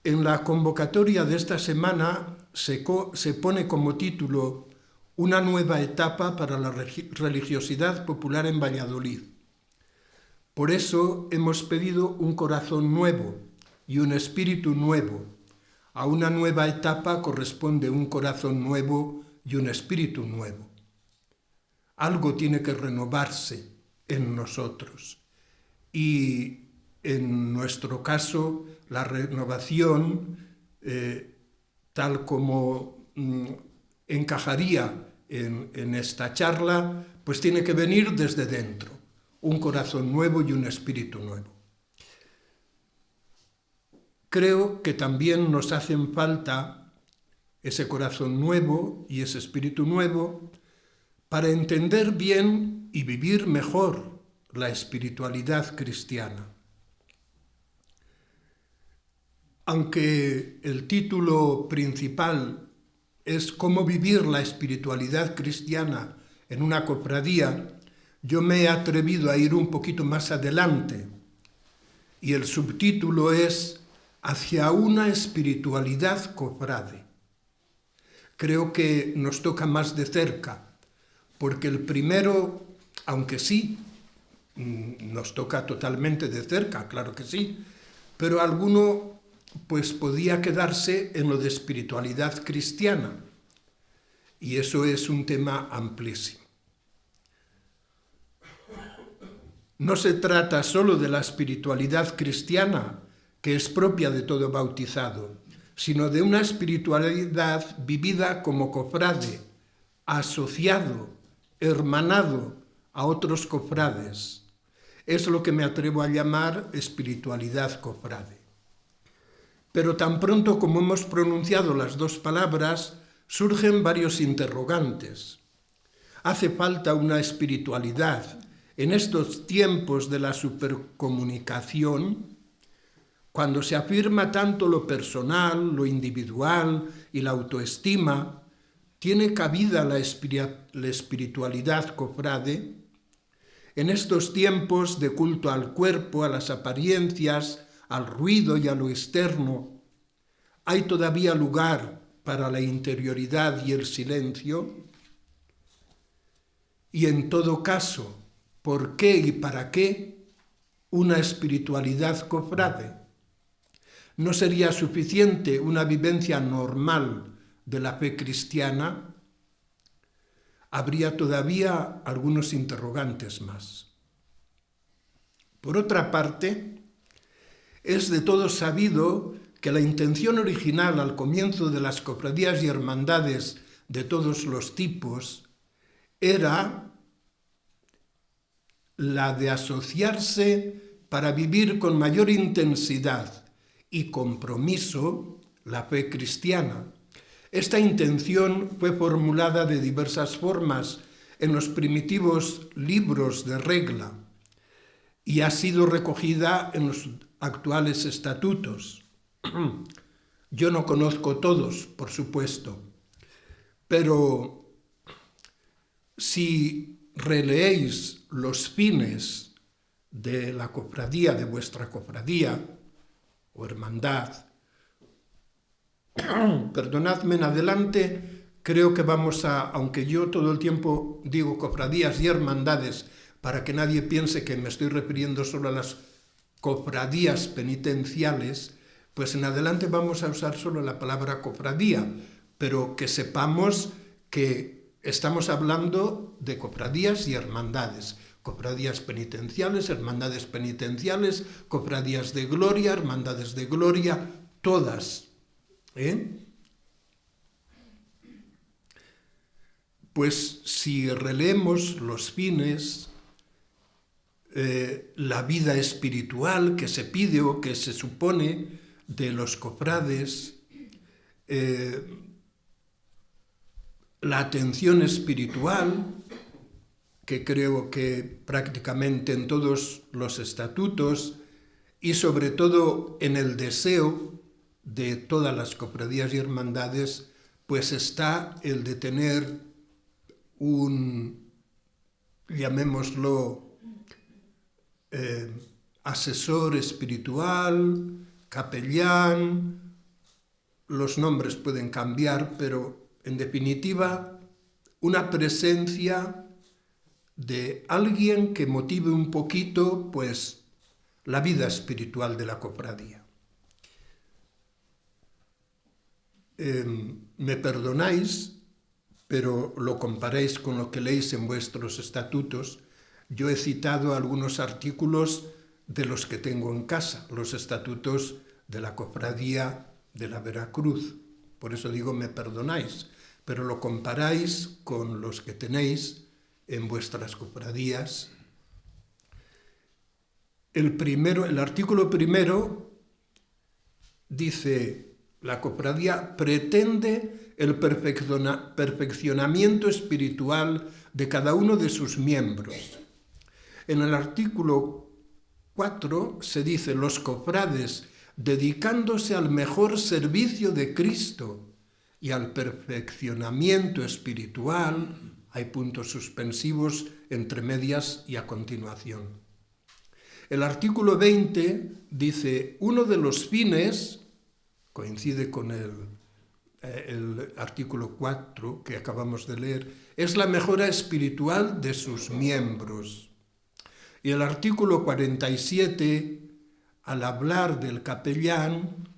En la convocatoria de esta semana se pone como título Una nueva etapa para la religiosidad popular en Valladolid. Por eso hemos pedido un corazón nuevo y un espíritu nuevo. A una nueva etapa corresponde un corazón nuevo y un espíritu nuevo. Algo tiene que renovarse en nosotros. Y en nuestro caso, la renovación, tal como encajaría en esta charla, pues tiene que venir desde dentro. Un corazón nuevo y un espíritu nuevo. Creo que también nos hacen falta ese corazón nuevo y ese espíritu nuevo para entender bien y vivir mejor la espiritualidad cristiana. Aunque el título principal es Cómo vivir la espiritualidad cristiana en una cofradía, yo me he atrevido a ir un poquito más adelante y el subtítulo es Hacia una espiritualidad cofrade. Creo que nos toca más de cerca, porque el primero, aunque sí, nos toca totalmente de cerca, claro que sí, pero alguno pues podía quedarse en lo de espiritualidad cristiana, y eso es un tema amplísimo. No se trata solo de la espiritualidad cristiana, que es propia de todo bautizado, sino de una espiritualidad vivida como cofrade, asociado, hermanado a otros cofrades. Es lo que me atrevo a llamar espiritualidad cofrade. Pero tan pronto como hemos pronunciado las dos palabras, surgen varios interrogantes. ¿Hace falta una espiritualidad en estos tiempos de la supercomunicación? Cuando se afirma tanto lo personal, lo individual y la autoestima, ¿tiene cabida la espiritualidad cofrade? En estos tiempos de culto al cuerpo, a las apariencias, al ruido y a lo externo, ¿hay todavía lugar para la interioridad y el silencio? Y en todo caso, ¿por qué y para qué una espiritualidad cofrade? ¿No sería suficiente una vivencia normal de la fe cristiana? Habría todavía algunos interrogantes más. Por otra parte, es de todos sabido que la intención original al comienzo de las cofradías y hermandades de todos los tipos era la de asociarse para vivir con mayor intensidad y compromiso la fe cristiana. Esta intención fue formulada de diversas formas en los primitivos libros de regla y ha sido recogida en los actuales estatutos. Yo no conozco todos, por supuesto, pero si releéis los fines de la cofradía, de vuestra cofradía o hermandad, perdonadme, en adelante creo que vamos a, aunque yo todo el tiempo digo cofradías y hermandades, para que nadie piense que me estoy refiriendo solo a las cofradías penitenciales, pues en adelante vamos a usar solo la palabra cofradía, pero que sepamos que estamos hablando de cofradías y hermandades. Cofradías penitenciales, hermandades penitenciales, cofradías de gloria, hermandades de gloria, todas. Pues si releemos los fines, la vida espiritual que se pide o que se supone de los cofrades, la atención espiritual, que creo que prácticamente en todos los estatutos y sobre todo en el deseo de todas las cofradías y hermandades, pues está el de tener un, llamémoslo, asesor espiritual, capellán los nombres pueden cambiar, pero en definitiva, una presencia de alguien que motive un poquito, pues, la vida espiritual de la cofradía. Me perdonáis, pero lo comparéis con lo que leéis en vuestros estatutos. Yo he citado algunos artículos de los que tengo en casa, los estatutos de la cofradía de la Veracruz. Por eso digo me perdonáis, pero lo comparáis con los que tenéis en vuestras cofradías. El artículo primero dice: la cofradía pretende el perfeccionamiento espiritual de cada uno de sus miembros. En el artículo 4 se dice: los cofrades, dedicándose al mejor servicio de Cristo y al perfeccionamiento espiritual, hay puntos suspensivos entre medias y a continuación. El artículo 20 dice: uno de los fines, coincide con el artículo 4 que acabamos de leer, es la mejora espiritual de sus miembros. Y el artículo 47, al hablar del capellán,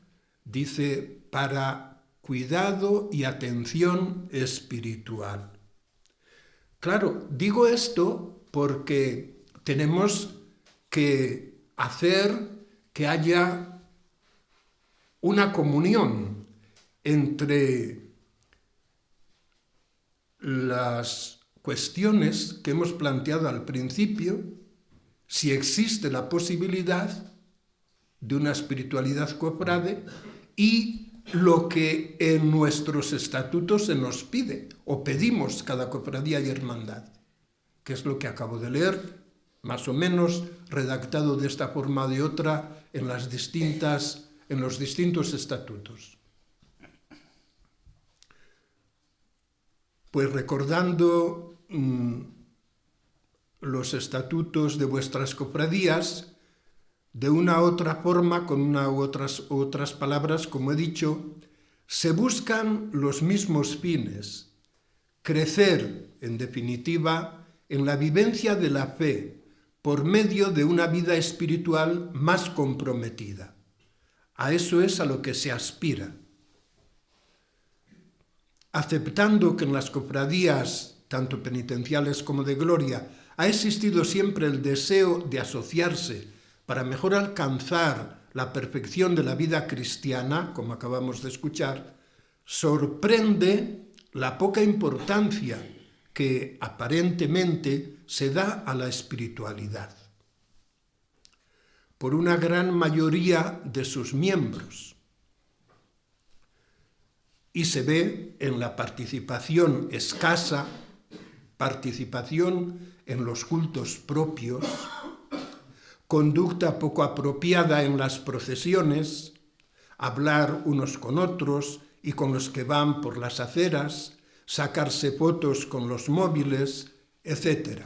dice: para cuidado y atención espiritual. Claro, digo esto porque tenemos que hacer que haya una comunión entre las cuestiones que hemos planteado al principio, si existe la posibilidad de una espiritualidad cofrade, y lo que en nuestros estatutos se nos pide o pedimos cada cofradía y hermandad, que es lo que acabo de leer, más o menos redactado de esta forma o de otra en los distintos estatutos. Pues recordando los estatutos de vuestras cofradías, de una u otra forma, con una u otras palabras, como he dicho, se buscan los mismos fines: crecer, en definitiva, en la vivencia de la fe por medio de una vida espiritual más comprometida. A eso es a lo que se aspira. Aceptando que en las cofradías, tanto penitenciales como de gloria, ha existido siempre el deseo de asociarse para mejor alcanzar la perfección de la vida cristiana, como acabamos de escuchar, sorprende la poca importancia que aparentemente se da a la espiritualidad por una gran mayoría de sus miembros. Y se ve en la participación escasa, participación en los cultos propios, conducta poco apropiada en las procesiones, hablar unos con otros y con los que van por las aceras, sacarse fotos con los móviles, etc.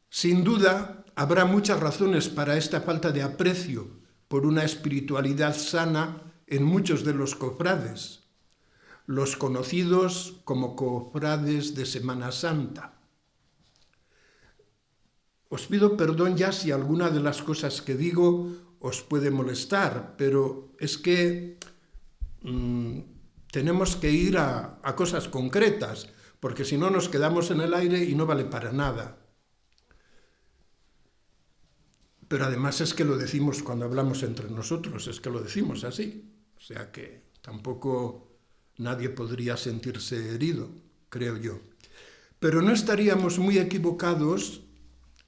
Sin duda, habrá muchas razones para esta falta de aprecio por una espiritualidad sana en muchos de los cofrades, los conocidos como cofrades de Semana Santa. Os pido perdón ya si alguna de las cosas que digo os puede molestar, pero es que tenemos que ir a cosas concretas, porque si no nos quedamos en el aire y no vale para nada. Pero además es que lo decimos cuando hablamos entre nosotros, es que lo decimos así. O sea que tampoco nadie podría sentirse herido, creo yo. Pero no estaríamos muy equivocados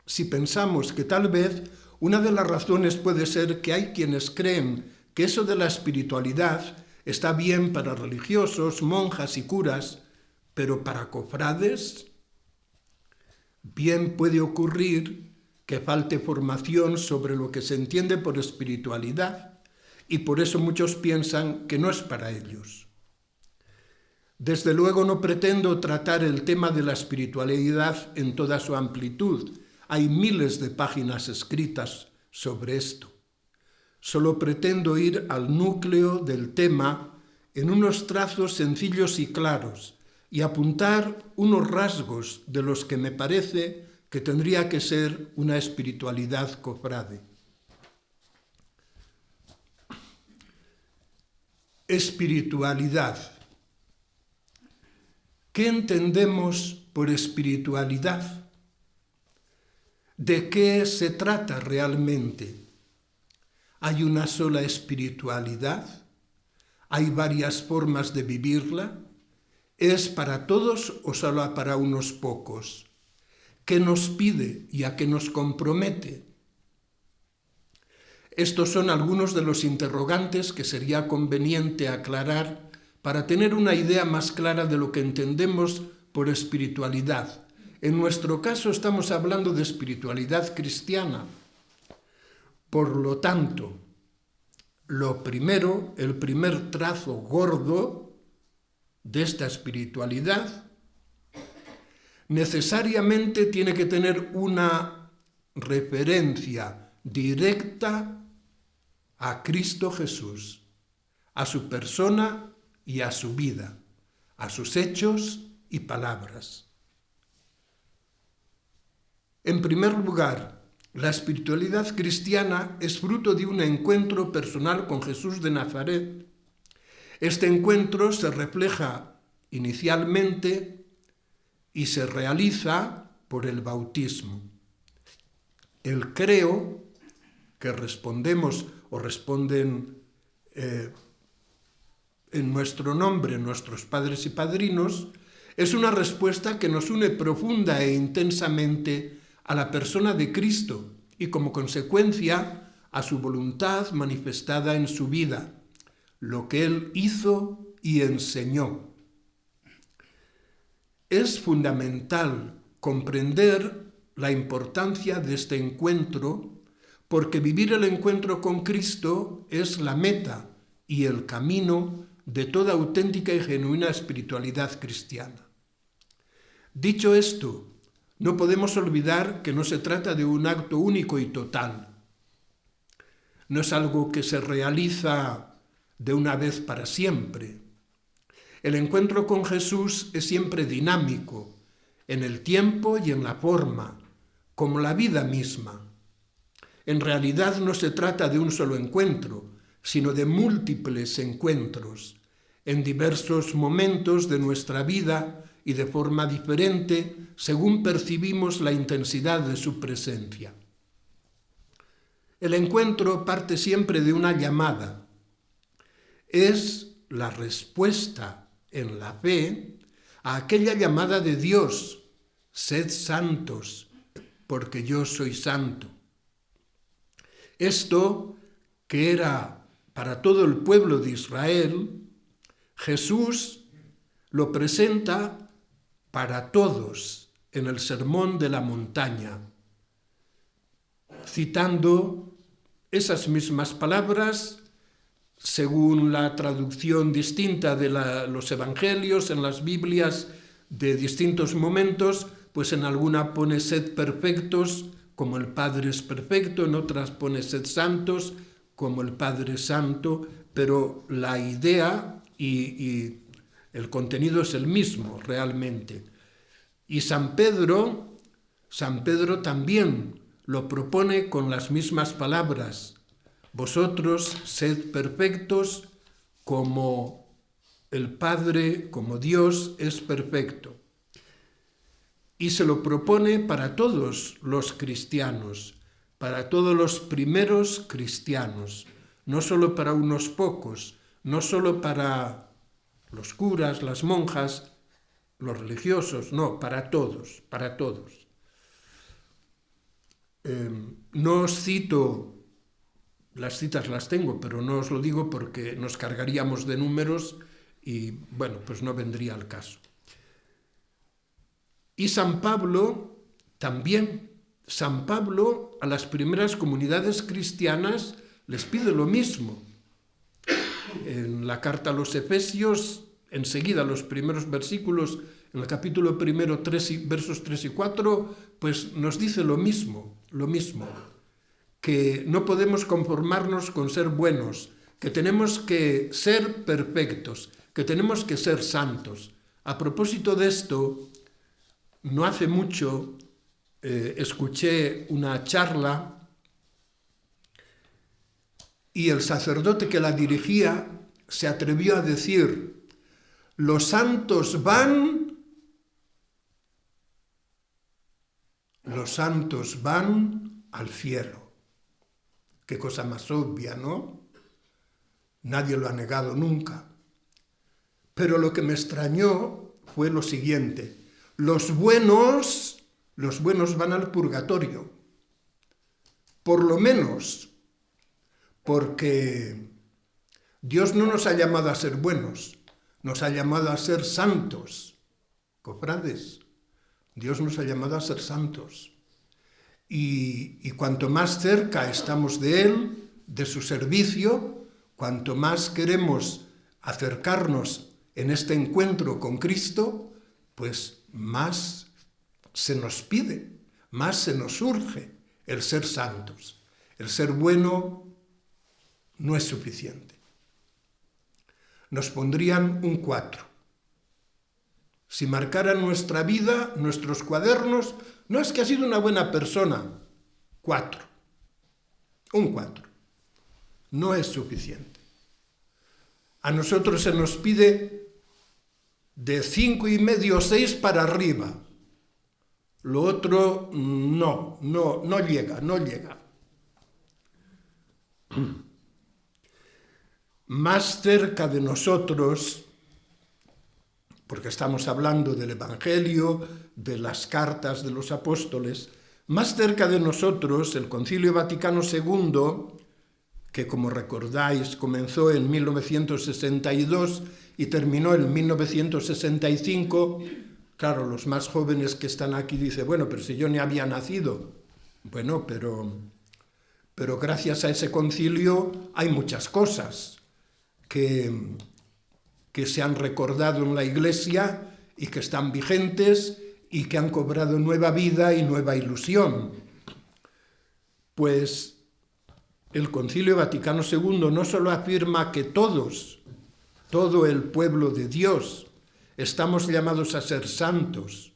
si pensamos que tal vez una de las razones puede ser que hay quienes creen que eso de la espiritualidad está bien para religiosos, monjas y curas, pero para cofrades bien puede ocurrir que falte formación sobre lo que se entiende por espiritualidad, y por eso muchos piensan que no es para ellos. Desde luego no pretendo tratar el tema de la espiritualidad en toda su amplitud. Hay miles de páginas escritas sobre esto. Solo pretendo ir al núcleo del tema en unos trazos sencillos y claros y apuntar unos rasgos de los que me parece que tendría que ser una espiritualidad cofrade. Espiritualidad. ¿Qué entendemos por espiritualidad? ¿De qué se trata realmente? ¿Hay una sola espiritualidad? ¿Hay varias formas de vivirla? ¿Es para todos o solo para unos pocos? ¿Qué nos pide y a qué nos compromete? Estos son algunos de los interrogantes que sería conveniente aclarar para tener una idea más clara de lo que entendemos por espiritualidad. En nuestro caso estamos hablando de espiritualidad cristiana. Por lo tanto, lo primero, el primer trazo gordo de esta espiritualidad, necesariamente tiene que tener una referencia directa a Cristo Jesús, a su persona y a su vida, a sus hechos y palabras. En primer lugar, la espiritualidad cristiana es fruto de un encuentro personal con Jesús de Nazaret. Este encuentro se refleja inicialmente y se realiza por el bautismo. El creo que respondemos o responden en nuestro nombre nuestros padres y padrinos es una respuesta que nos une profunda e intensamente a la persona de Cristo y como consecuencia a su voluntad manifestada en su vida, lo que Él hizo y enseñó. Es fundamental comprender la importancia de este encuentro porque vivir el encuentro con Cristo es la meta y el camino de toda auténtica y genuina espiritualidad cristiana. Dicho esto, no podemos olvidar que no se trata de un acto único y total. No es algo que se realiza de una vez para siempre. El encuentro con Jesús es siempre dinámico, en el tiempo y en la forma, como la vida misma. En realidad no se trata de un solo encuentro, sino de múltiples encuentros, en diversos momentos de nuestra vida y de forma diferente según percibimos la intensidad de su presencia. El encuentro parte siempre de una llamada. Es la respuesta en la fe a aquella llamada de Dios: sed santos, porque yo soy santo. Esto, que era para todo el pueblo de Israel, Jesús lo presenta para todos en el Sermón de la Montaña, citando esas mismas palabras según la traducción distinta de los evangelios en las Biblias de distintos momentos, pues en alguna pone sed perfectos, como el Padre es perfecto, en otras pone sed santos, como el Padre es santo, pero la idea y el contenido es el mismo realmente. Y San Pedro también lo propone con las mismas palabras: vosotros sed perfectos como el Padre, como Dios es perfecto. Y se lo propone para todos los cristianos, para todos los primeros cristianos, no solo para unos pocos, no solo para los curas, las monjas, los religiosos, no, para todos, para todos. No os cito, las citas las tengo, pero no os lo digo porque nos cargaríamos de números y, bueno, pues no vendría al caso. Y San Pablo también. San Pablo a las primeras comunidades cristianas les pide lo mismo. En la carta a los Efesios, enseguida los primeros versículos, en el capítulo 1, versos 3 y 4, pues nos dice lo mismo, que no podemos conformarnos con ser buenos, que tenemos que ser perfectos, que tenemos que ser santos. A propósito de esto, no hace mucho escuché una charla y el sacerdote que la dirigía se atrevió a decir: los santos van al cielo. Qué cosa más obvia, ¿no? Nadie lo ha negado nunca. Pero lo que me extrañó fue lo siguiente: los buenos van al purgatorio. Por lo menos, porque Dios no nos ha llamado a ser buenos, nos ha llamado a ser santos. Cofrades, Dios nos ha llamado a ser santos. Y cuanto más cerca estamos de Él, de su servicio, cuanto más queremos acercarnos en este encuentro con Cristo, pues más se nos pide, más se nos urge el ser santos. El ser bueno no es suficiente. Nos pondrían un 4. Si marcaran nuestra vida, nuestros cuadernos, no es que ha sido una buena persona, 4. Un 4. No es suficiente. A nosotros se nos pide de 5,5, 6 para arriba. Lo otro no llega. Más cerca de nosotros, porque estamos hablando del Evangelio, de las cartas de los apóstoles, más cerca de nosotros el Concilio Vaticano II, que como recordáis comenzó en 1962 y terminó en 1965, claro, los más jóvenes que están aquí dicen, bueno, pero si yo ni había nacido. Bueno, pero gracias a ese concilio hay muchas cosas que se han recordado en la Iglesia y que están vigentes y que han cobrado nueva vida y nueva ilusión. Pues el Concilio Vaticano II no solo afirma que todos, todo el pueblo de Dios, estamos llamados a ser santos,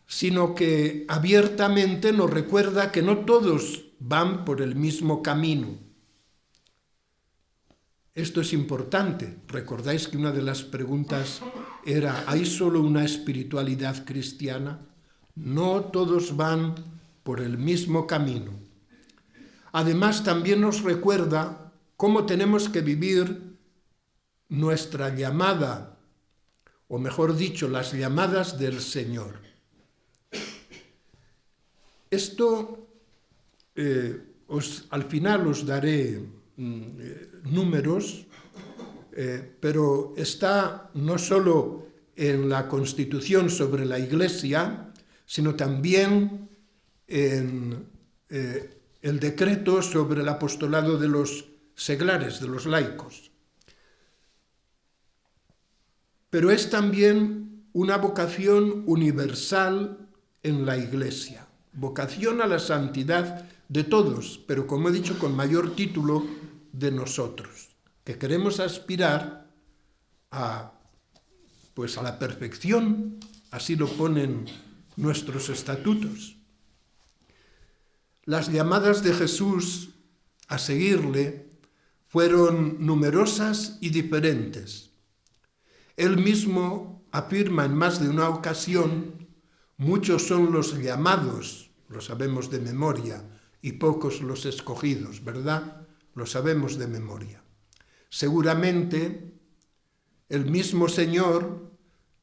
sino que abiertamente nos recuerda que no todos van por el mismo camino. Esto es importante. Recordáis que una de las preguntas era, ¿hay solo una espiritualidad cristiana? No todos van por el mismo camino. Además, también nos recuerda cómo tenemos que vivir nuestra llamada, o mejor dicho, las llamadas del Señor. Esto, al final os daré números, pero está no solo en la Constitución sobre la Iglesia, sino también en el decreto sobre el apostolado de los seglares, de los laicos. Pero es también una vocación universal en la Iglesia, vocación a la santidad de todos, pero como he dicho, con mayor título de nosotros, que queremos aspirar a la perfección, así lo ponen nuestros estatutos. Las llamadas de Jesús a seguirle fueron numerosas y diferentes. Él mismo afirma en más de una ocasión, muchos son los llamados, lo sabemos de memoria, y pocos los escogidos, ¿verdad? Lo sabemos de memoria. Seguramente el mismo Señor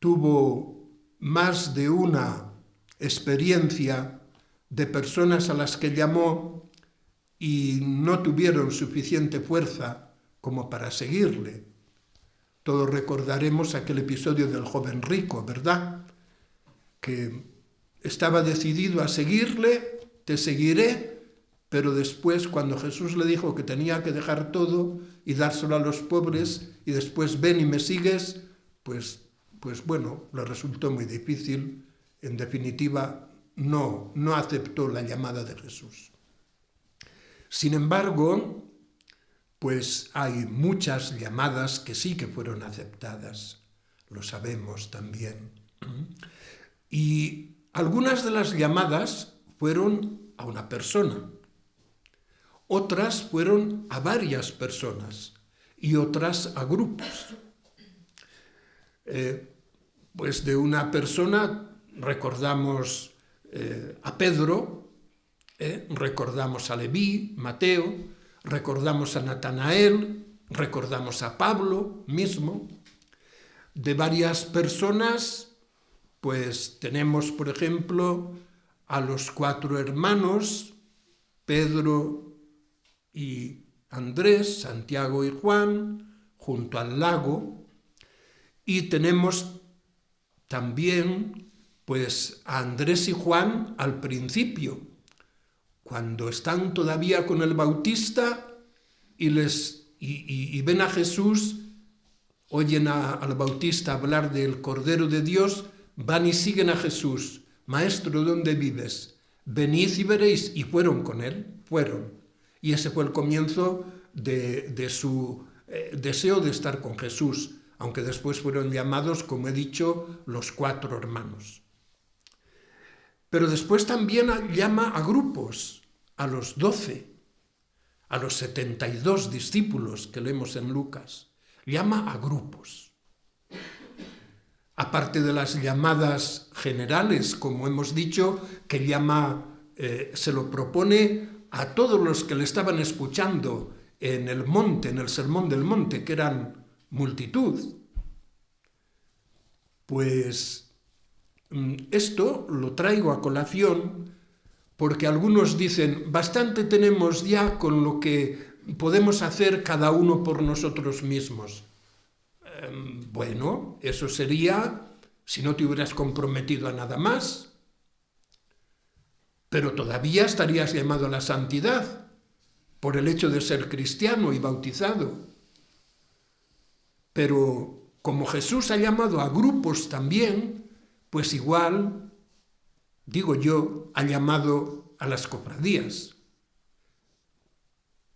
tuvo más de una experiencia de personas a las que llamó y no tuvieron suficiente fuerza como para seguirle. Todos recordaremos aquel episodio del joven rico, ¿verdad? Que estaba decidido a seguirle, te seguiré, pero después, cuando Jesús le dijo que tenía que dejar todo y dárselo a los pobres, y después ven y me sigues, pues bueno, le resultó muy difícil. En definitiva, no aceptó la llamada de Jesús. Sin embargo, pues hay muchas llamadas que sí que fueron aceptadas, lo sabemos también. Y algunas de las llamadas fueron a una persona, otras fueron a varias personas y otras a grupos. Pues de una persona recordamos a Pedro, recordamos a Leví, Mateo, recordamos a Natanael, recordamos a Pablo mismo. De varias personas, pues tenemos, por ejemplo, a los 4 hermanos, Pedro y Andrés, Santiago y Juan, junto al lago, y tenemos también pues a Andrés y Juan al principio, cuando están todavía con el Bautista y ven a Jesús, oyen al Bautista hablar del Cordero de Dios, van y siguen a Jesús. Maestro, ¿dónde vives? Venid y veréis. Y fueron con él, fueron. Y ese fue el comienzo de su deseo de estar con Jesús, aunque después fueron llamados, como he dicho, los 4 hermanos. Pero después también llama a grupos, a los 12, a los 72 discípulos que leemos en Lucas. Llama a grupos. Aparte de las llamadas generales, como hemos dicho, que se lo propone a todos los que le estaban escuchando en el monte, en el Sermón del Monte, que eran multitud. Pues esto lo traigo a colación porque algunos dicen, bastante tenemos ya con lo que podemos hacer cada uno por nosotros mismos. Bueno, eso sería si no te hubieras comprometido a nada más, pero todavía estarías llamado a la santidad por el hecho de ser cristiano y bautizado. Pero como Jesús ha llamado a grupos también, pues igual, digo yo, ha llamado a las cofradías,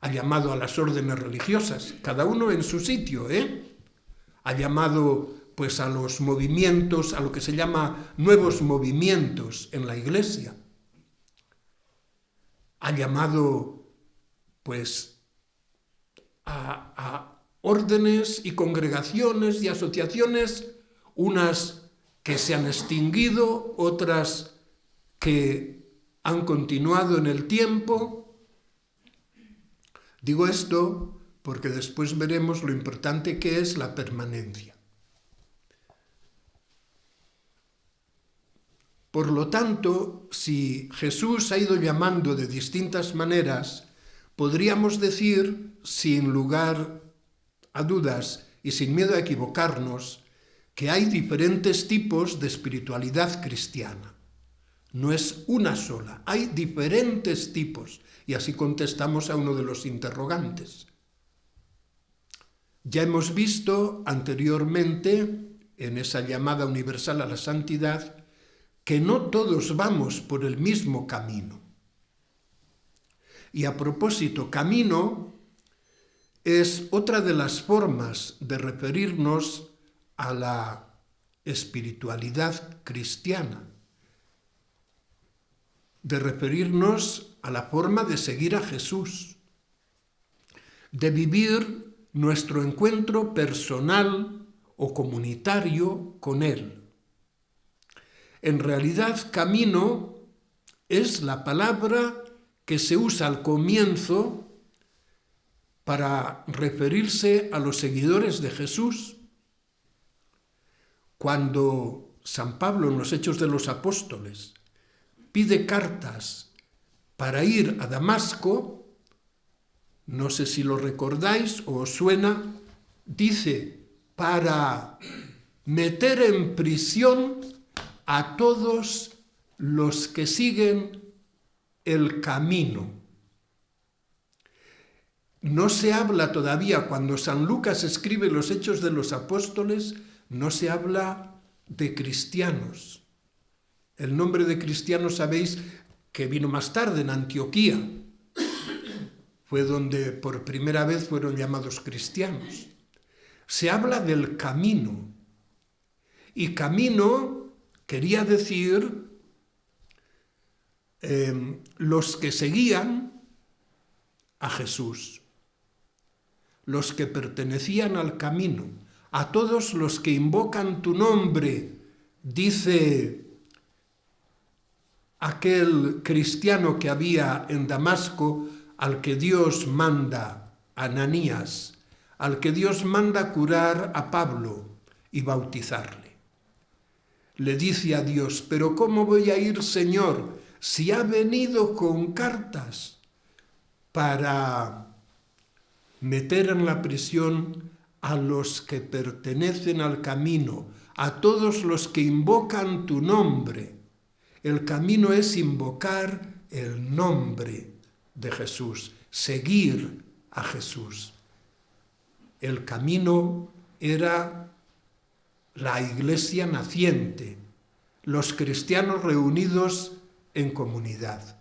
ha llamado a las órdenes religiosas, cada uno en su sitio, Ha llamado pues a los movimientos, a lo que se llama nuevos movimientos en la Iglesia. Ha llamado pues a órdenes y congregaciones y asociaciones, unas que se han extinguido, otras que han continuado en el tiempo. Digo esto porque después veremos lo importante que es la permanencia. Por lo tanto, si Jesús ha ido llamando de distintas maneras, podríamos decir, sin lugar a dudas y sin miedo a equivocarnos, que hay diferentes tipos de espiritualidad cristiana. No es una sola, hay diferentes tipos, y así contestamos a uno de los interrogantes. Ya hemos visto anteriormente, en esa llamada universal a la santidad, que no todos vamos por el mismo camino. Y a propósito, camino es otra de las formas de referirnos a la espiritualidad cristiana, de referirnos a la forma de seguir a Jesús, de vivir nuestro encuentro personal o comunitario con Él. En realidad, camino es la palabra que se usa al comienzo para referirse a los seguidores de Jesús. Cuando San Pablo en los Hechos de los Apóstoles pide cartas para ir a Damasco, no sé si lo recordáis o os suena, dice, para meter en prisión a todos los que siguen el camino. No se habla todavía, cuando San Lucas escribe los Hechos de los Apóstoles, no se habla de cristianos. El nombre de cristiano sabéis que vino más tarde, en Antioquía. fue donde por primera vez fueron llamados cristianos. Se habla del camino, y camino quería decir los que seguían a Jesús, los que pertenecían al camino, a todos los que invocan tu nombre, dice aquel cristiano que había en Damasco, al que Dios manda, Ananías, al que Dios manda curar a Pablo y bautizarle. Le dice a Dios, pero ¿cómo voy a ir, Señor, si ha venido con cartas para meter en la prisión a los que pertenecen al camino, a todos los que invocan tu nombre? El camino es invocar el nombre de Jesús, seguir a Jesús. El camino era la iglesia naciente, los cristianos reunidos en comunidad.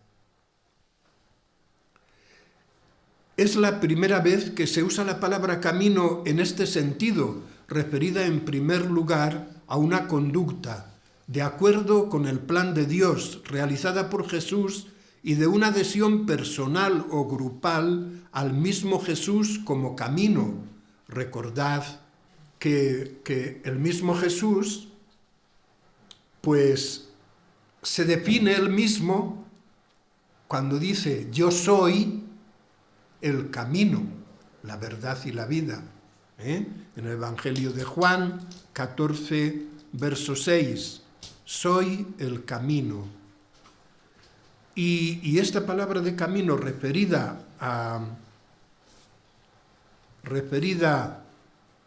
Es la primera vez que se usa la palabra camino en este sentido, referida en primer lugar a una conducta de acuerdo con el plan de Dios, realizada por Jesús, y de una adhesión personal o grupal al mismo Jesús como camino. Recordad que el mismo Jesús, pues, se define él mismo cuando dice, yo soy el camino, la verdad y la vida. En el Evangelio de Juan 14, verso 6, soy el camino. Y esta palabra de camino referida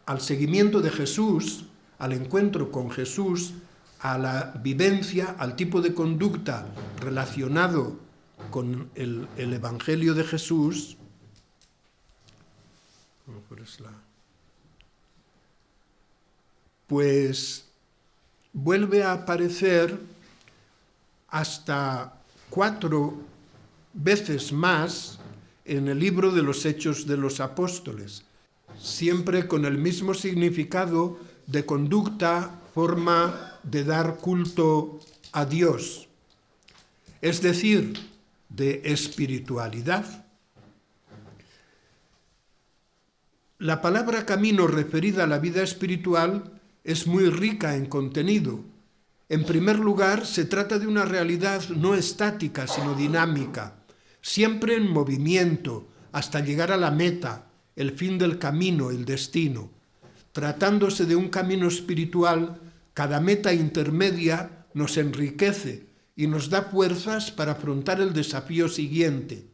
al seguimiento de Jesús, al encuentro con Jesús, a la vivencia, al tipo de conducta relacionado con el Evangelio de Jesús, pues vuelve a aparecer hasta 4 veces más en el libro de los Hechos de los Apóstoles, siempre con el mismo significado de conducta, forma de dar culto a Dios, es decir, de espiritualidad. La palabra camino referida a la vida espiritual es muy rica en contenido. En primer lugar, se trata de una realidad no estática, sino dinámica, siempre en movimiento, hasta llegar a la meta, el fin del camino, el destino. Tratándose de un camino espiritual, cada meta intermedia nos enriquece y nos da fuerzas para afrontar el desafío siguiente.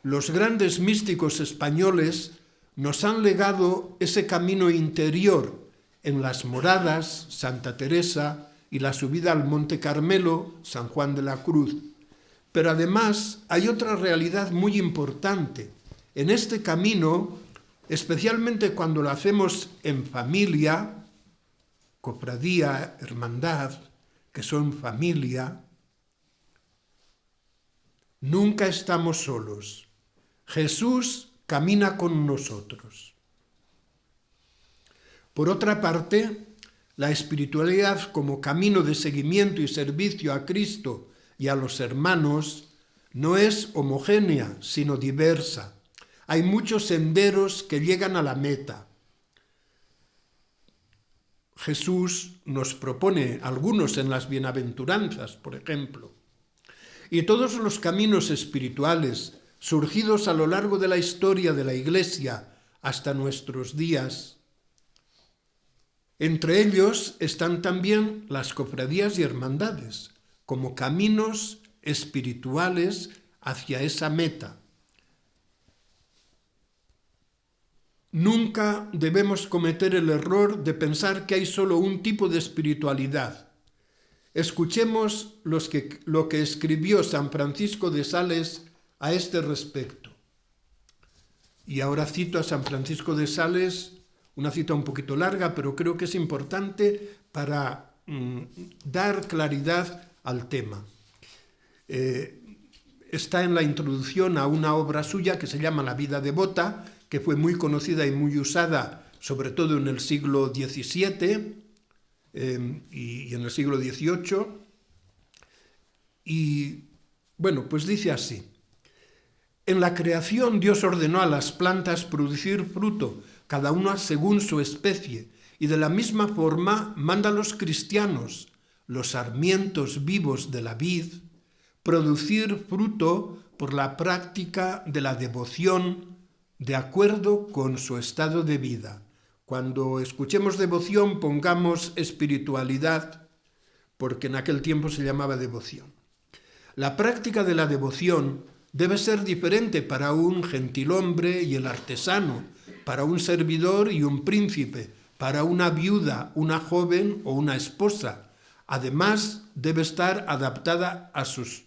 Los grandes místicos españoles nos han legado ese camino interior en las Moradas, Santa Teresa, y la subida al Monte Carmelo, San Juan de la Cruz. Pero además hay otra realidad muy importante. En este camino, especialmente cuando lo hacemos en familia, cofradía, hermandad, que son familia, nunca estamos solos. Jesús camina con nosotros. Por otra parte, la espiritualidad como camino de seguimiento y servicio a Cristo y a los hermanos no es homogénea, sino diversa. Hay muchos senderos que llegan a la meta. Jesús nos propone algunos en las bienaventuranzas, por ejemplo. Y todos los caminos espirituales surgidos a lo largo de la historia de la Iglesia hasta nuestros días. Entre ellos están también las cofradías y hermandades, como caminos espirituales hacia esa meta. Nunca debemos cometer el error de pensar que hay solo un tipo de espiritualidad. Escuchemos lo que escribió San Francisco de Sales a este respecto. Y ahora cito a San Francisco de Sales, una cita un poquito larga, pero creo que es importante para dar claridad al tema. está en la introducción a una obra suya que se llama La vida devota, que fue muy conocida y muy usada, sobre todo en el siglo XVII y en el siglo XVIII. Y bueno, pues dice así: en la creación Dios ordenó a las plantas producir fruto, cada una según su especie, y de la misma forma manda a los cristianos, los sarmientos vivos de la vid, producir fruto por la práctica de la devoción de acuerdo con su estado de vida. Cuando escuchemos devoción, pongamos espiritualidad, porque en aquel tiempo se llamaba devoción. La práctica de la devoción debe ser diferente para un gentilhombre y el artesano, para un servidor y un príncipe, para una viuda, una joven o una esposa. Además, debe estar adaptada a sus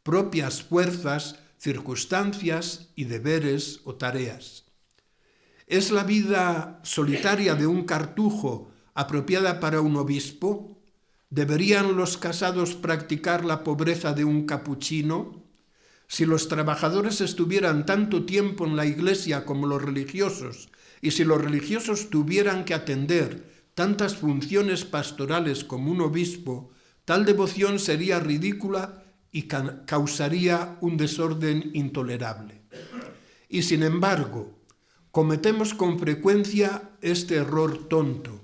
propias fuerzas, circunstancias y deberes o tareas. ¿Es la vida solitaria de un cartujo apropiada para un obispo? ¿Deberían los casados practicar la pobreza de un capuchino? Si los trabajadores estuvieran tanto tiempo en la iglesia como los religiosos, y si los religiosos tuvieran que atender tantas funciones pastorales como un obispo, tal devoción sería ridícula y causaría un desorden intolerable. Y sin embargo, cometemos con frecuencia este error tonto.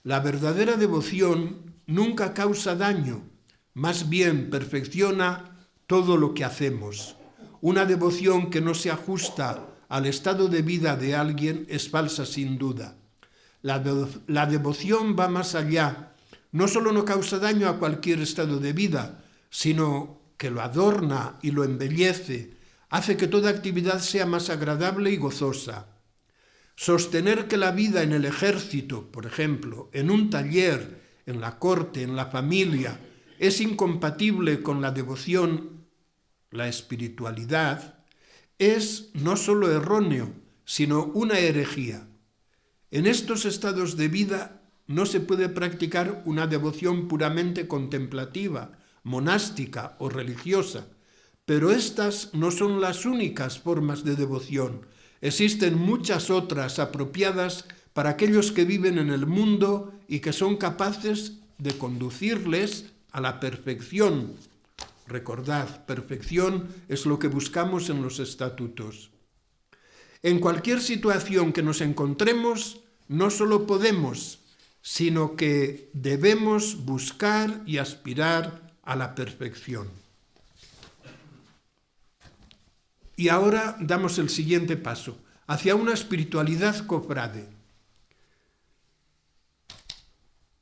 La verdadera devoción nunca causa daño, más bien perfecciona todo lo que hacemos. Una devoción que no se ajusta al estado de vida de alguien es falsa sin duda. La devoción va más allá. No solo no causa daño a cualquier estado de vida, sino que lo adorna y lo embellece, hace que toda actividad sea más agradable y gozosa. Sostener que la vida en el ejército, por ejemplo, en un taller, en la corte, en la familia, es incompatible con la devoción, la espiritualidad, es no solo erróneo, sino una herejía. En estos estados de vida no se puede practicar una devoción puramente contemplativa, monástica o religiosa, pero estas no son las únicas formas de devoción. Existen muchas otras apropiadas para aquellos que viven en el mundo y que son capaces de conducirles a la perfección. Recordad, perfección es lo que buscamos en los estatutos. En cualquier situación que nos encontremos, no solo podemos, sino que debemos buscar y aspirar a la perfección. Y ahora damos el siguiente paso, hacia una espiritualidad cofrade.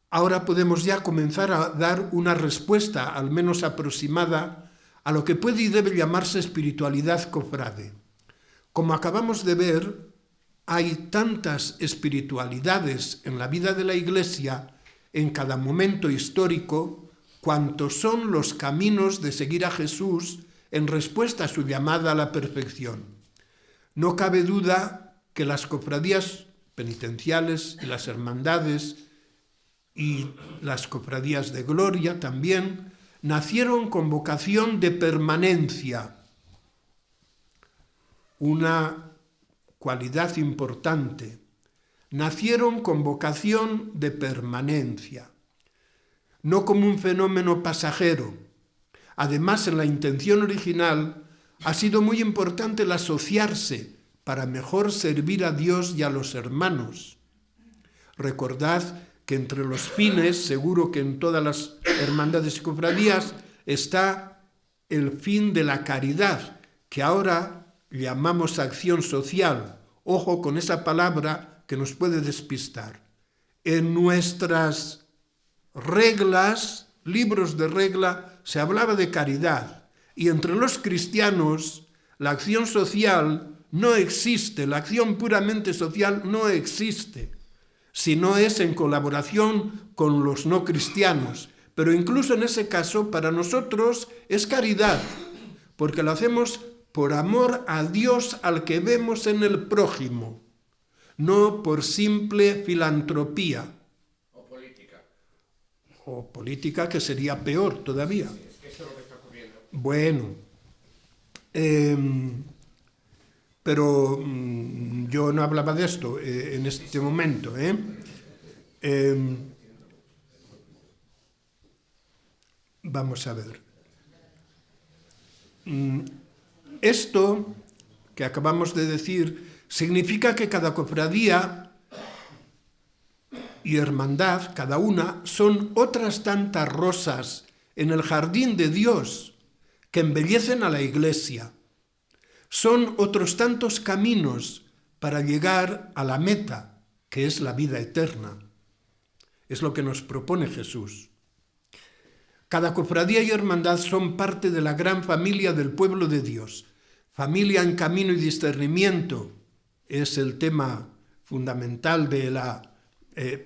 Ahora podemos ya comenzar a dar una respuesta, al menos aproximada, a lo que puede y debe llamarse espiritualidad cofrade. Como acabamos de ver, hay tantas espiritualidades en la vida de la Iglesia, en cada momento histórico, cuantos son los caminos de seguir a Jesús en respuesta a su llamada a la perfección. No cabe duda que las cofradías penitenciales y las hermandades y las cofradías de gloria también nacieron con vocación de permanencia, una cualidad importante. Nacieron con vocación de permanencia, no como un fenómeno pasajero. Además, en la intención original ha sido muy importante el asociarse para mejor servir a Dios y a los hermanos. Recordad que entre los fines, seguro que en todas las hermandades y cofradías, está el fin de la caridad, que ahora llamamos acción social. Ojo con esa palabra que nos puede despistar. En nuestras reglas, libros de regla, se hablaba de caridad, y entre los cristianos la acción social no existe, la acción puramente social no existe, si no es en colaboración con los no cristianos. Pero incluso en ese caso, para nosotros es caridad, porque lo hacemos por amor a Dios al que vemos en el prójimo, no por simple filantropía. O política. O política, que sería peor todavía. Sí, es que eso es lo que está ocurriendo. Bueno, Pero yo no hablaba de esto en este momento. Vamos a ver. Esto que acabamos de decir significa que cada cofradía y hermandad, cada una, son otras tantas rosas en el jardín de Dios que embellecen a la Iglesia. Son otros tantos caminos para llegar a la meta, que es la vida eterna. Es lo que nos propone Jesús. Cada cofradía y hermandad son parte de la gran familia del pueblo de Dios. Familia en camino y discernimiento es el tema fundamental de la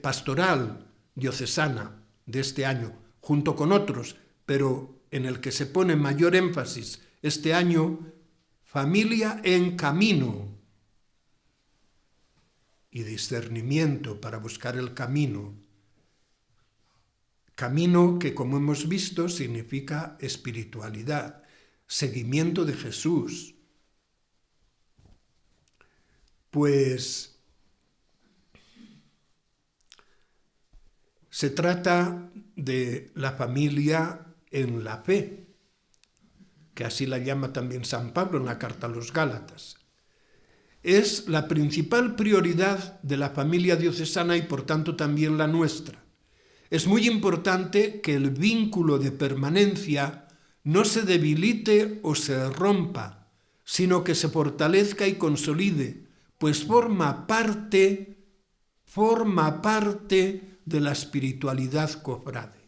pastoral diocesana de este año, junto con otros, pero en el que se pone mayor énfasis este año, familia en camino y discernimiento para buscar el camino. Camino que, como hemos visto, significa espiritualidad, seguimiento de Jesús. Pues se trata de la familia en la fe, que así la llama también San Pablo en la carta a los Gálatas. Es la principal prioridad de la familia diocesana y por tanto también la nuestra. Es muy importante que el vínculo de permanencia no se debilite o se rompa, sino que se fortalezca y consolide, pues forma parte de la espiritualidad cofrade.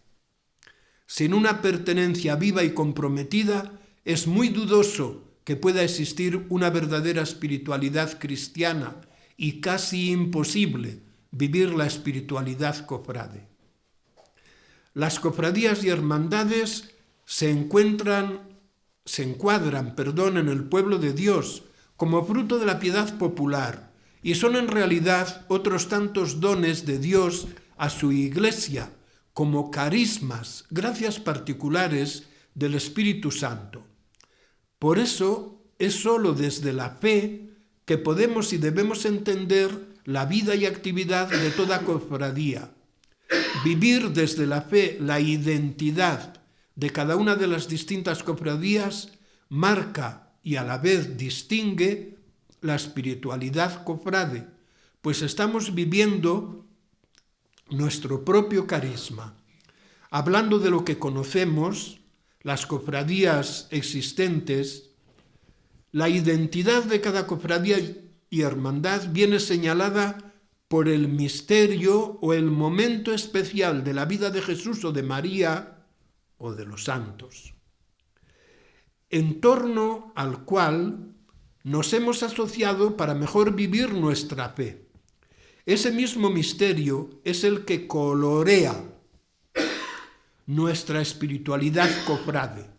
Sin una pertenencia viva y comprometida, es muy dudoso que pueda existir una verdadera espiritualidad cristiana y casi imposible vivir la espiritualidad cofrade. Las cofradías y hermandades se encuadran en el pueblo de Dios como fruto de la piedad popular y son en realidad otros tantos dones de Dios a su Iglesia como carismas, gracias particulares del Espíritu Santo. Por eso es sólo desde la fe que podemos y debemos entender la vida y actividad de toda cofradía. Vivir desde la fe la identidad de cada una de las distintas cofradías marca y a la vez distingue la espiritualidad cofrade, pues estamos viviendo nuestro propio carisma. Hablando de lo que conocemos, las cofradías existentes, la identidad de cada cofradía y hermandad viene señalada por el misterio o el momento especial de la vida de Jesús o de María o de los santos, en torno al cual nos hemos asociado para mejor vivir nuestra fe. Ese mismo misterio es el que colorea nuestra espiritualidad cofrade.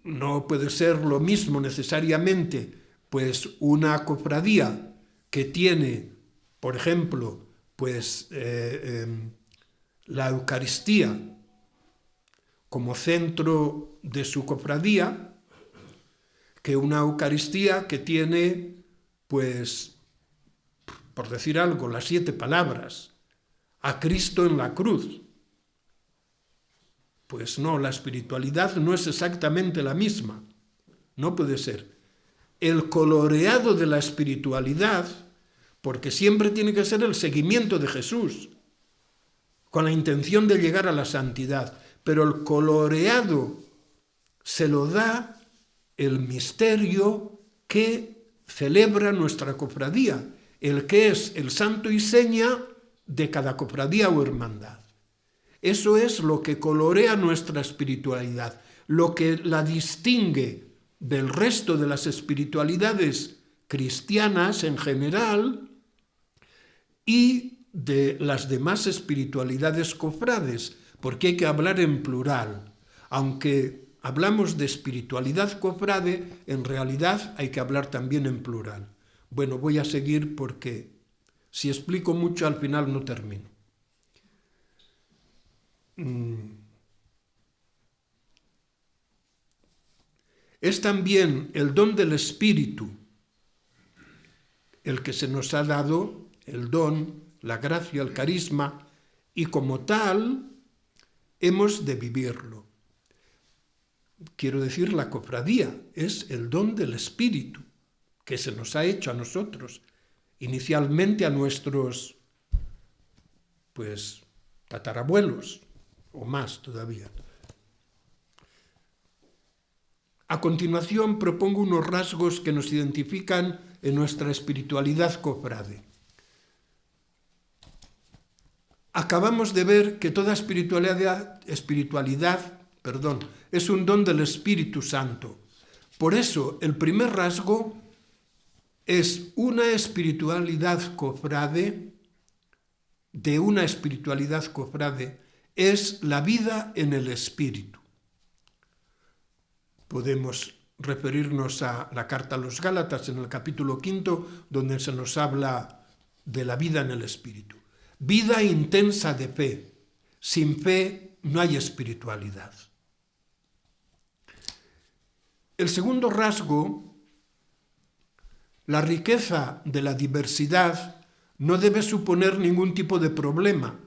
No puede ser lo mismo necesariamente, pues una cofradía que tiene, por ejemplo, la Eucaristía como centro de su cofradía, que una Eucaristía que tiene, pues, por decir algo, las 7 palabras, a Cristo en la cruz. Pues no, la espiritualidad no es exactamente la misma, no puede ser. El coloreado de la espiritualidad, porque siempre tiene que ser el seguimiento de Jesús, con la intención de llegar a la santidad, pero el coloreado se lo da el misterio que celebra nuestra cofradía, el que es el santo y seña de cada cofradía o hermandad. Eso es lo que colorea nuestra espiritualidad, lo que la distingue del resto de las espiritualidades cristianas en general y de las demás espiritualidades cofrades, porque hay que hablar en plural. Aunque hablamos de espiritualidad cofrade, en realidad hay que hablar también en plural. Bueno, voy a seguir porque si explico mucho al final no termino. Es también el don del Espíritu, el que se nos ha dado, el don, la gracia, el carisma, y como tal hemos de vivirlo. Quiero decir, la cofradía es el don del Espíritu que se nos ha hecho a nosotros, inicialmente a nuestros, tatarabuelos, o más todavía. A continuación propongo unos rasgos que nos identifican en nuestra espiritualidad cofrade. Acabamos de ver que toda espiritualidad es un don del Espíritu Santo. Por eso, el primer rasgo es una espiritualidad cofrade, es la vida en el Espíritu. Podemos referirnos a la carta a los Gálatas en el capítulo 5, donde se nos habla de la vida en el Espíritu. Vida intensa de fe. Sin fe no hay espiritualidad. El segundo rasgo, la riqueza de la diversidad, no debe suponer ningún tipo de problema,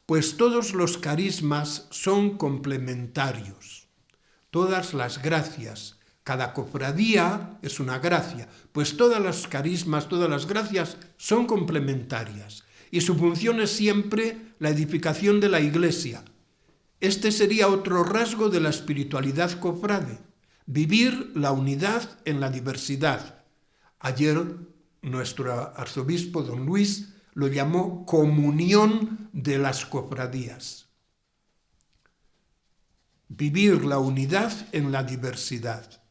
pues todos los carismas son complementarios. Todas las gracias, cada cofradía es una gracia, pues todos los carismas, todas las gracias son complementarias y su función es siempre la edificación de la Iglesia. Este sería otro rasgo de la espiritualidad cofrade, vivir la unidad en la diversidad. Ayer nuestro arzobispo don Luis lo llamó comunión de las cofradías. Vivir la unidad en la diversidad.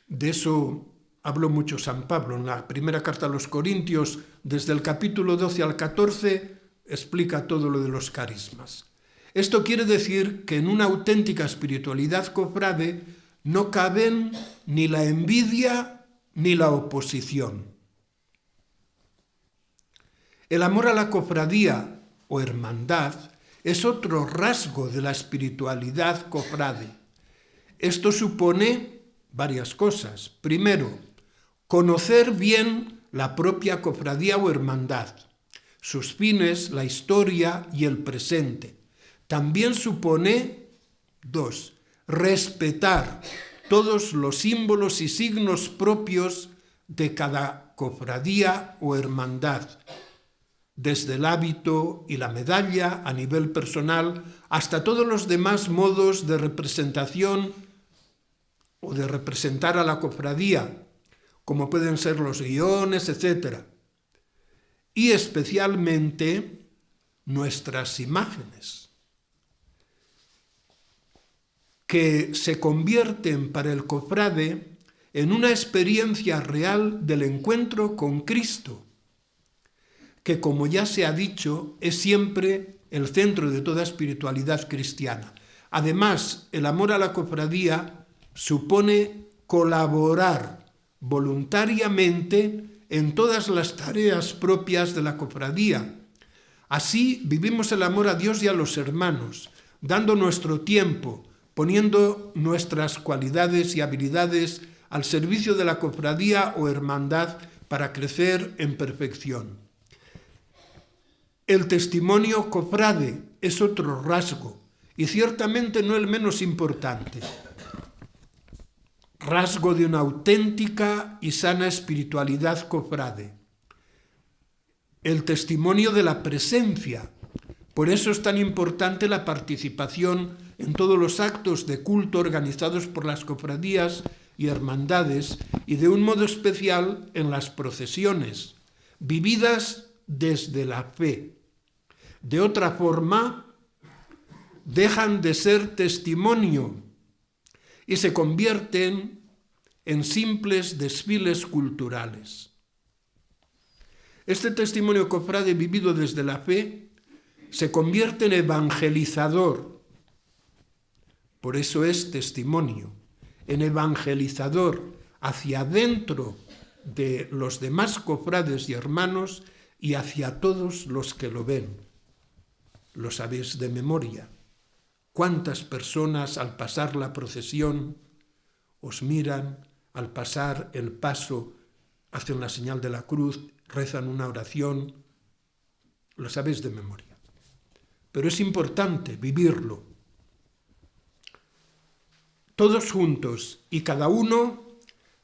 De eso habló mucho San Pablo. En la primera carta a los Corintios, desde el capítulo 12 al 14, explica todo lo de los carismas. Esto quiere decir que en una auténtica espiritualidad cofrade no caben ni la envidia ni la oposición. El amor a la cofradía o hermandad es otro rasgo de la espiritualidad cofrade. Esto supone varias cosas. Primero, conocer bien la propia cofradía o hermandad, sus fines, la historia y el presente. También supone, 2, respetar todos los símbolos y signos propios de cada cofradía o hermandad, desde el hábito y la medalla a nivel personal hasta todos los demás modos de representación o de representar a la cofradía, como pueden ser los guiones, etc. Y especialmente nuestras imágenes, que se convierten para el cofrade en una experiencia real del encuentro con Cristo, que, como ya se ha dicho, es siempre el centro de toda espiritualidad cristiana. Además, el amor a la cofradía supone colaborar voluntariamente en todas las tareas propias de la cofradía. Así vivimos el amor a Dios y a los hermanos, dando nuestro tiempo, poniendo nuestras cualidades y habilidades al servicio de la cofradía o hermandad para crecer en perfección. El testimonio cofrade es otro rasgo, y ciertamente no el menos importante. Rasgo de una auténtica y sana espiritualidad cofrade. El testimonio de la presencia. Por eso es tan importante la participación en todos los actos de culto organizados por las cofradías y hermandades, y de un modo especial en las procesiones, vividas desde la fe. De otra forma, dejan de ser testimonio y se convierten en simples desfiles culturales. Este testimonio cofrade vivido desde la fe se convierte en evangelizador. Por eso es testimonio, en evangelizador hacia adentro de los demás cofrades y hermanos y hacia todos los que lo ven. Lo sabéis de memoria. ¿Cuántas personas al pasar la procesión os miran, al pasar el paso, hacen la señal de la cruz, rezan una oración? Lo sabéis de memoria. Pero es importante vivirlo. Todos juntos y cada uno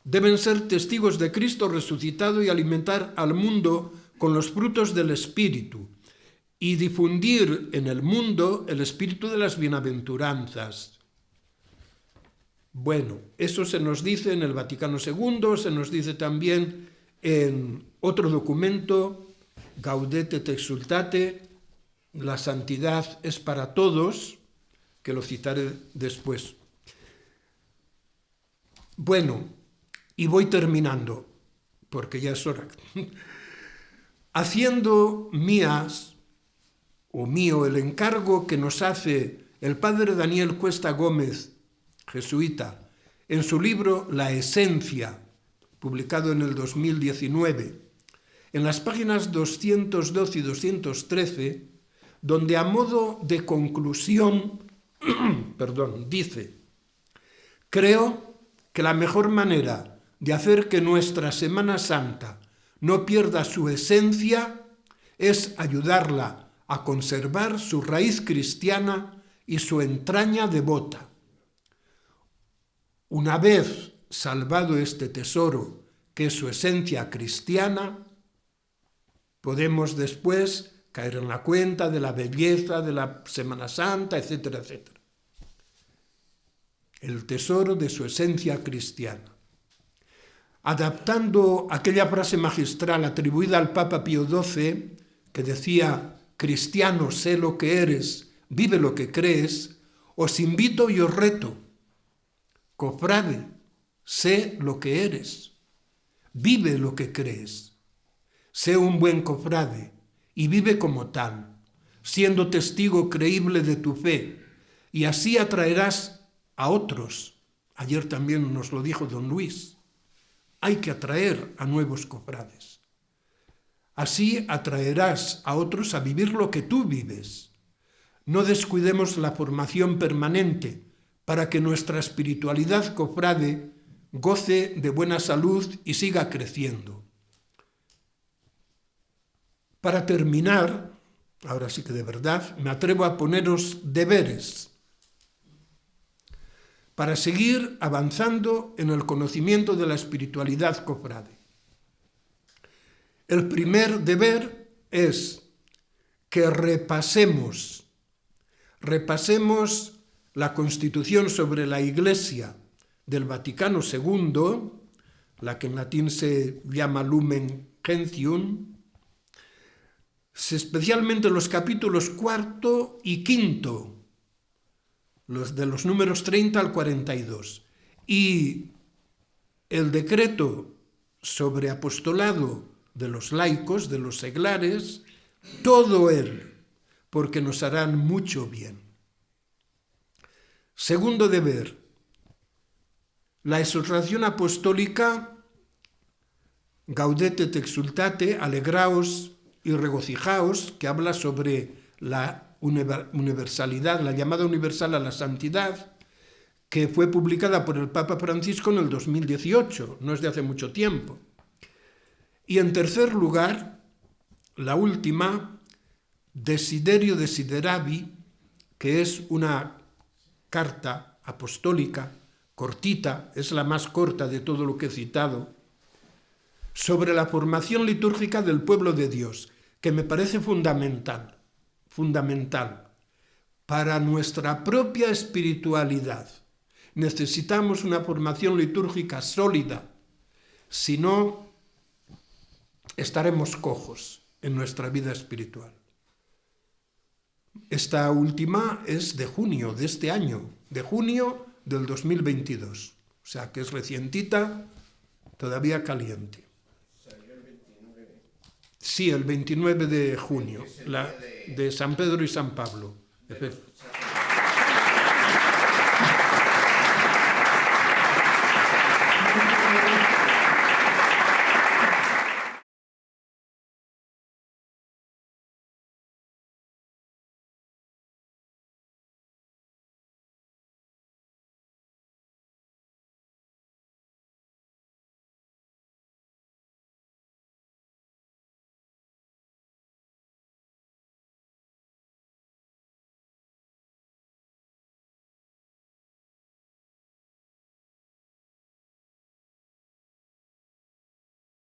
deben ser testigos de Cristo resucitado y alimentar al mundo con los frutos del Espíritu y difundir en el mundo el espíritu de las bienaventuranzas. Bueno, eso se nos dice en el Vaticano II, se nos dice también en otro documento, Gaudete et Exsultate, la santidad es para todos, que lo citaré después. Bueno, y voy terminando, porque ya es hora. Haciendo mío el encargo que nos hace el padre Daniel Cuesta Gómez, jesuita, en su libro La Esencia, publicado en el 2019, en las páginas 212 y 213, donde a modo de conclusión, dice: creo que la mejor manera de hacer que nuestra Semana Santa no pierda su esencia es ayudarla a conservar su raíz cristiana y su entraña devota. Una vez salvado este tesoro, que es su esencia cristiana, podemos después caer en la cuenta de la belleza de la Semana Santa, etcétera, etcétera. El tesoro de su esencia cristiana. Adaptando aquella frase magistral atribuida al Papa Pío XII, que decía: cristiano, sé lo que eres, vive lo que crees, os invito y os reto: cofrade, sé lo que eres, vive lo que crees. Sé un buen cofrade y vive como tal, siendo testigo creíble de tu fe, y así atraerás a otros. Ayer también nos lo dijo don Luis. Hay que atraer a nuevos cofrades. Así atraerás a otros a vivir lo que tú vives. No descuidemos la formación permanente para que nuestra espiritualidad cofrade goce de buena salud y siga creciendo. Para terminar, ahora sí que de verdad, me atrevo a poneros deberes para seguir avanzando en el conocimiento de la espiritualidad cofrade. El primer deber es que repasemos la Constitución sobre la Iglesia del Vaticano II, la que en latín se llama Lumen Gentium, especialmente los capítulos 4 y 5, de los números 30 al 42, y el decreto sobre apostolado de los laicos, de los seglares, todo él, porque nos harán mucho bien. Segundo deber, la exhortación apostólica Gaudete et Exsultate, alegraos y regocijaos, que habla sobre la universalidad, la llamada universal a la santidad, que fue publicada por el Papa Francisco en el 2018, no es de hace mucho tiempo. Y en tercer lugar, la última, Desiderio Desideravi, que es una carta apostólica cortita, es la más corta de todo lo que he citado, sobre la formación litúrgica del pueblo de Dios, que me parece fundamental para nuestra propia espiritualidad. Necesitamos una formación litúrgica sólida, si no, estaremos cojos en nuestra vida espiritual. Esta última es de junio de este año, de junio del 2022, o sea que es recientita, todavía caliente. Sí, el 29 de junio, de San Pedro y San Pablo.